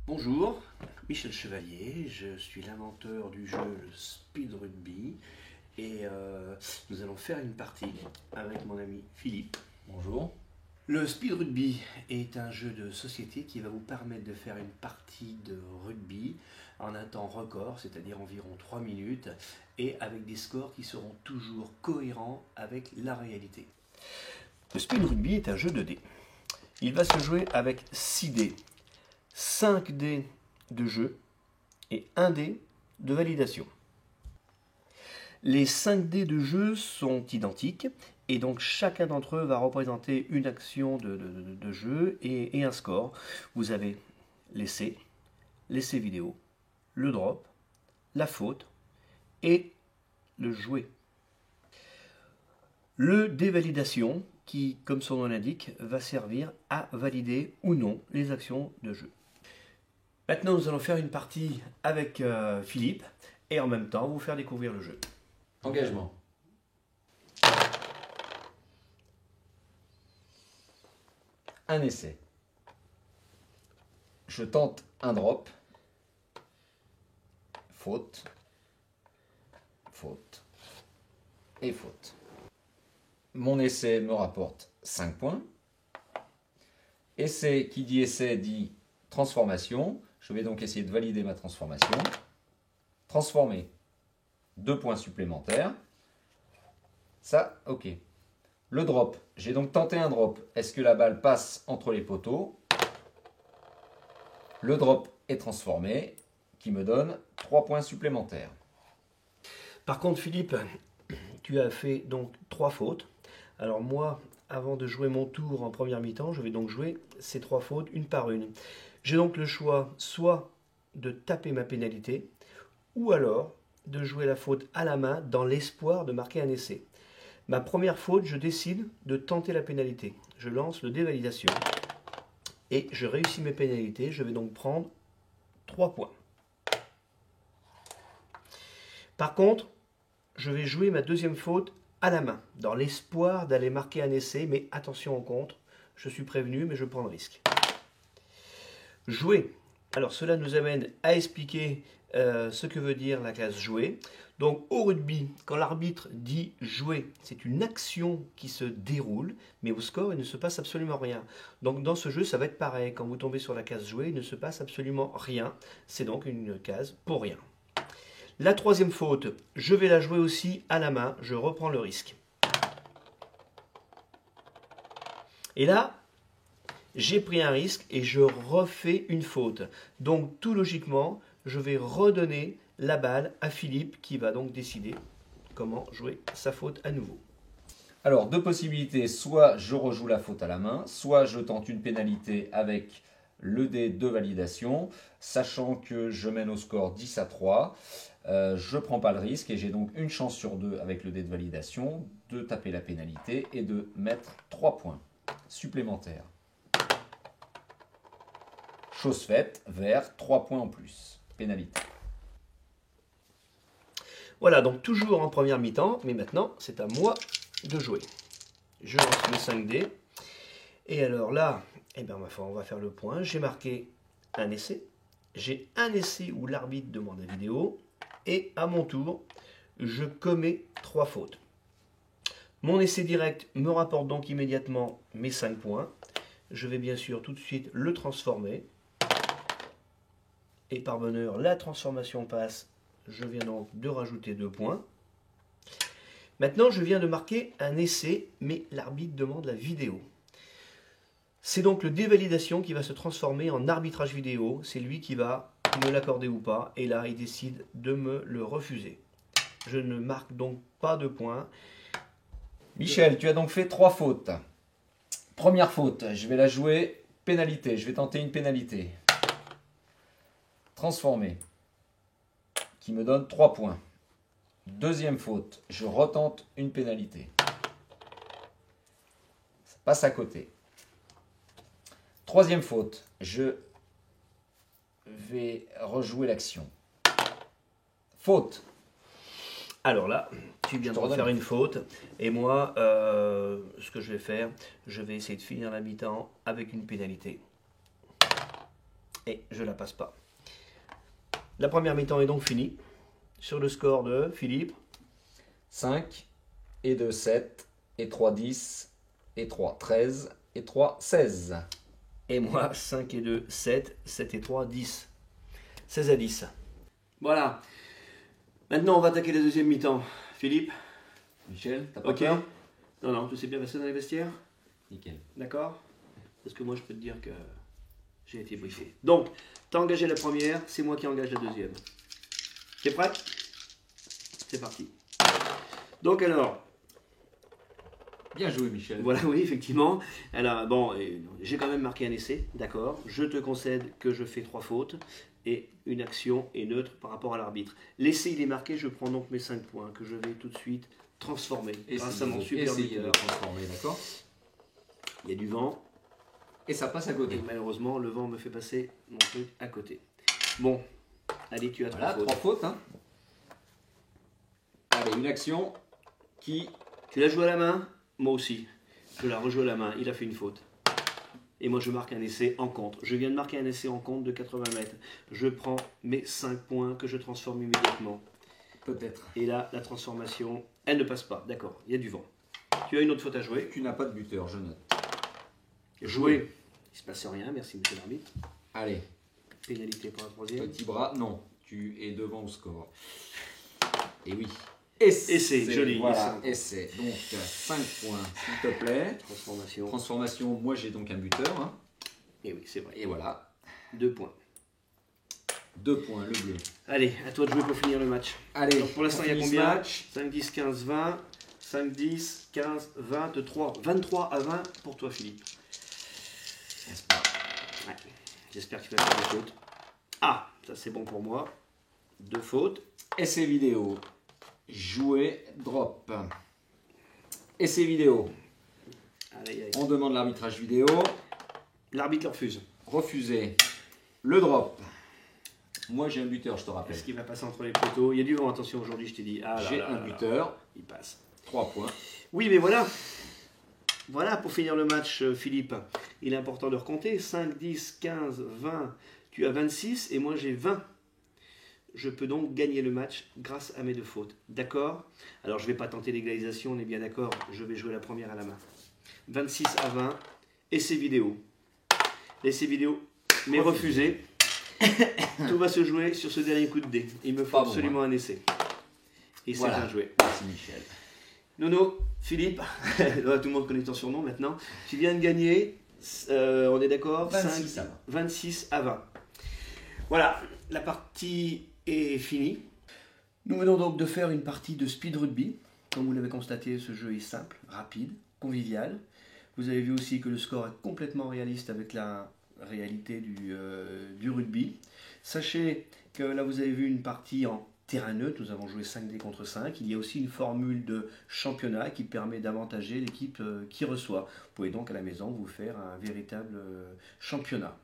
Bonjour, Michel Chevalier, je suis l'inventeur du jeu le Speed Rugby et nous allons faire une partie avec mon ami Philippe. Bonjour. Le Speed Rugby est un jeu de société qui va vous permettre de faire une partie de rugby en un temps record, c'est-à-dire environ 3 minutes, et avec des scores qui seront toujours cohérents avec la réalité. Le Speed Rugby est un jeu de dés. Il va se jouer avec 6 dés. 5 dés de jeu et 1 dé de validation. Les 5 dés de jeu sont identiques et donc chacun d'entre eux va représenter une action de jeu et un score. Vous avez l'essai vidéo, le drop, la faute et le jouet. Le dé validation qui, comme son nom l'indique, va servir à valider ou non les actions de jeu. Maintenant, nous allons faire une partie avec Philippe et en même temps vous faire découvrir le jeu. Engagement. Un essai. Je tente un drop. Faute. Faute. Et faute. Mon essai me rapporte 5 points. Essai, qui dit essai, dit transformation. Je vais donc essayer de valider ma transformation. Transformer. 2 points supplémentaires. Ça, ok. Le drop. J'ai donc tenté un drop. Est-ce que la balle passe entre les poteaux? Le drop est transformé, qui me donne 3 points supplémentaires. Par contre, Philippe, tu as fait donc 3 fautes. Alors moi, avant de jouer mon tour en première mi-temps, je vais donc jouer ces 3 fautes une par une. J'ai donc le choix soit de taper ma pénalité, ou alors de jouer la faute à la main dans l'espoir de marquer un essai. Ma première faute, je décide de tenter la pénalité. Je lance le dé validation et je réussis mes pénalités. Je vais donc prendre 3 points. Par contre, je vais jouer ma deuxième faute à la main, dans l'espoir d'aller marquer un essai, mais attention en contre, je suis prévenu, mais je prends le risque. Jouer. Alors cela nous amène à expliquer ce que veut dire la classe jouer. Donc au rugby, quand l'arbitre dit jouer, c'est une action qui se déroule, mais au score, il ne se passe absolument rien. Donc dans ce jeu, ça va être pareil. Quand vous tombez sur la case jouer, il ne se passe absolument rien. C'est donc une case pour rien. La troisième faute, je vais la jouer aussi à la main. Je reprends le risque. Et là, j'ai pris un risque et je refais une faute. Donc tout logiquement, je vais redonner la balle à Philippe qui va donc décider comment jouer sa faute à nouveau. Alors, 2 possibilités. Soit je rejoue la faute à la main, soit je tente une pénalité avec le dé de validation, sachant que je mène au score 10-3. Je ne prends pas le risque et j'ai donc une chance sur 2 avec le dé de validation de taper la pénalité et de mettre 3 points supplémentaires. Chose faite, vert, 3 points en plus. Pénalité. Voilà, donc toujours en première mi-temps, mais maintenant c'est à moi de jouer. Je lance le 5 dés. Et alors là, eh bien, on va faire le point. J'ai marqué un essai. J'ai un essai où l'arbitre demande la vidéo. Et à mon tour, je commets 3 fautes. Mon essai direct me rapporte donc immédiatement mes 5 points. Je vais bien sûr tout de suite le transformer. Et par bonheur, la transformation passe. Je viens donc de rajouter 2 points. Maintenant, je viens de marquer un essai, mais l'arbitre demande la vidéo. C'est donc le dévalidation qui va se transformer en arbitrage vidéo. C'est lui qui va me l'accorder ou pas. Et là, il décide de me le refuser. Je ne marque donc pas de points. Michel, tu as donc fait 3 fautes. Première faute, je vais la jouer pénalité. Je vais tenter une pénalité. Transformer, qui me donne 3 points. Deuxième faute, je retente une pénalité. Ça passe à côté. Troisième faute, je vais rejouer l'action. Faute. Alors là, tu viens de refaire une faute. Et moi, ce que je vais faire, je vais essayer de finir la mi-temps avec une pénalité. et je la passe pas. La première mi-temps est donc finie. Sur le score de Philippe. 5 et 2, 7 et 3, 10 et 3, 13 et 3, 16. Et moi, 5 et 2, 7, 7 et 3, 10. 16 à 10. Voilà. Maintenant, on va attaquer la deuxième mi-temps. Philippe? Michel, t'as pas Ok. peur? Non, non, tout s'est bien passé dans les vestiaires? Nickel. D'accord? Parce que moi, je peux te dire que j'ai été briefé. Donc, t'as engagé la première, c'est moi qui engage la deuxième. T'es prêt? C'est parti. Donc alors, Bien joué, Michel. voilà, oui, effectivement. Alors, bon, j'ai quand même marqué un essai, d'accord. Je te concède que je fais 3 fautes et une action est neutre par rapport à l'arbitre. L'essai, il est marqué, je prends donc mes 5 points que je vais tout de suite transformer grâce à mon super Essayez de buteur. transformer, d'accord? Il y a du vent Et ça passe à et côté. malheureusement, le vent me fait passer mon truc à côté. Bon, allez, tu as 3 Voilà, fautes. 3 fautes. Hein. Allez, une action qui... Tu l'as joué à la main? Moi aussi. Je la rejoue à la main. Il a fait une faute. Et moi, je marque un essai en contre. Je viens de marquer un essai en contre de 80 mètres. Je prends mes 5 points que je transforme immédiatement. Peut-être. Et là, la transformation, elle ne passe pas. D'accord, il y a du vent. Tu as une autre faute à jouer. Tu n'as pas de buteur, je note. Jouer. Il ne se passe rien. Merci, monsieur l'arbitre. Allez, Pénalité pour la troisième. petit bras. Non, tu es devant au score. Et oui. Essai, joli. Voilà, essai. Donc, 5 points, s'il te plaît. Transformation. Transformation, moi j'ai donc un buteur. Hein. Et oui, c'est vrai. Et voilà, 2 points. 2 points, le bleu. Allez, à toi de jouer pour finir le match. Allez, Donc pour l'instant, il y a on finit ce combien? match. 5, 10, 15, 20. 5, 10, 15, 23. 23 à 20 pour toi, Philippe. N'est-ce pas? Ouais. J'espère que tu vas faire des fautes. Ah, ça c'est bon pour moi. 2 fautes. Essai vidéo. Jouer, drop. Essai vidéo. Allez, allez. On demande l'arbitrage vidéo. L'arbitre le refuse. Refusé. Le drop. Moi j'ai un buteur, je te rappelle. Est-ce qu'il va passer entre les poteaux? Il y a du vent, attention, aujourd'hui, je t'ai dit. Ah, là, J'ai là, un là, là. buteur. Il passe. 3 points. Oui, mais voilà. Voilà, pour finir le match, Philippe. Il est important de recompter. 5, 10, 15, 20. Tu as 26 et moi j'ai 20. Je peux donc gagner le match grâce à mes 2 fautes. D'accord? Alors je ne vais pas tenter l'égalisation, on est bien d'accord. Je vais jouer la première à la main. 26 à 20. Essai vidéo. L'essai vidéo m'est refusé. Tout va se jouer sur ce dernier coup de dé. Il me faut Pas bon, absolument un essai. Et c'est Voilà. bien joué. Merci Michel. Nono, Philippe, tout le monde connaît ton surnom maintenant. Tu viens de gagner, on est d'accord? 26 à 20. 26 à 20. Voilà, la partie est finie. Nous venons donc de faire une partie de speed rugby. Comme vous l'avez constaté, ce jeu est simple, rapide, convivial. Vous avez vu aussi que le score est complètement réaliste avec la réalité du rugby. Sachez que là, vous avez vu une partie en terrain neutre. Nous avons joué 5D contre 5. Il y a aussi une formule de championnat qui permet d'avantager l'équipe qui reçoit. Vous pouvez donc à la maison vous faire un véritable championnat.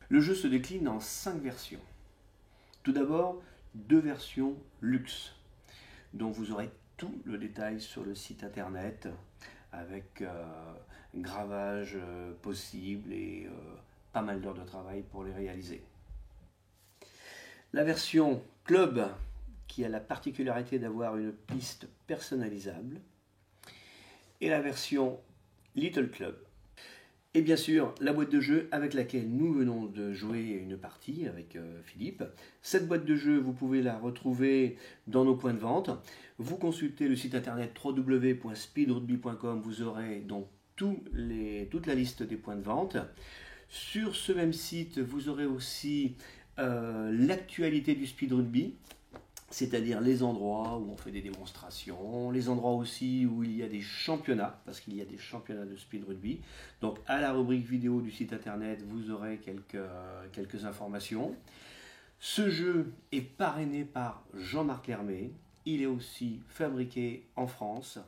Le jeu se décline en 5 versions. Tout d'abord, 2 versions luxe, dont vous aurez tout le détail sur le site internet, avec gravage possible et pas mal d'heures de travail pour les réaliser. La version club, qui a la particularité d'avoir une piste personnalisable, et la version Little Club. Et bien sûr, la boîte de jeu avec laquelle nous venons de jouer une partie avec Philippe. Cette boîte de jeu, vous pouvez la retrouver dans nos points de vente. Vous consultez le site internet www.speedrugby.com, vous aurez donc toute la liste des points de vente. Sur ce même site, vous aurez aussi l'actualité du speed rugby, c'est-à-dire les endroits où on fait des démonstrations, les endroits aussi où il y a des championnats, parce qu'il y a des championnats de speed rugby. Donc à la rubrique vidéo du site internet, vous aurez quelques informations. Ce jeu est parrainé par Jean-Marc Lermé. Il est aussi fabriqué en France.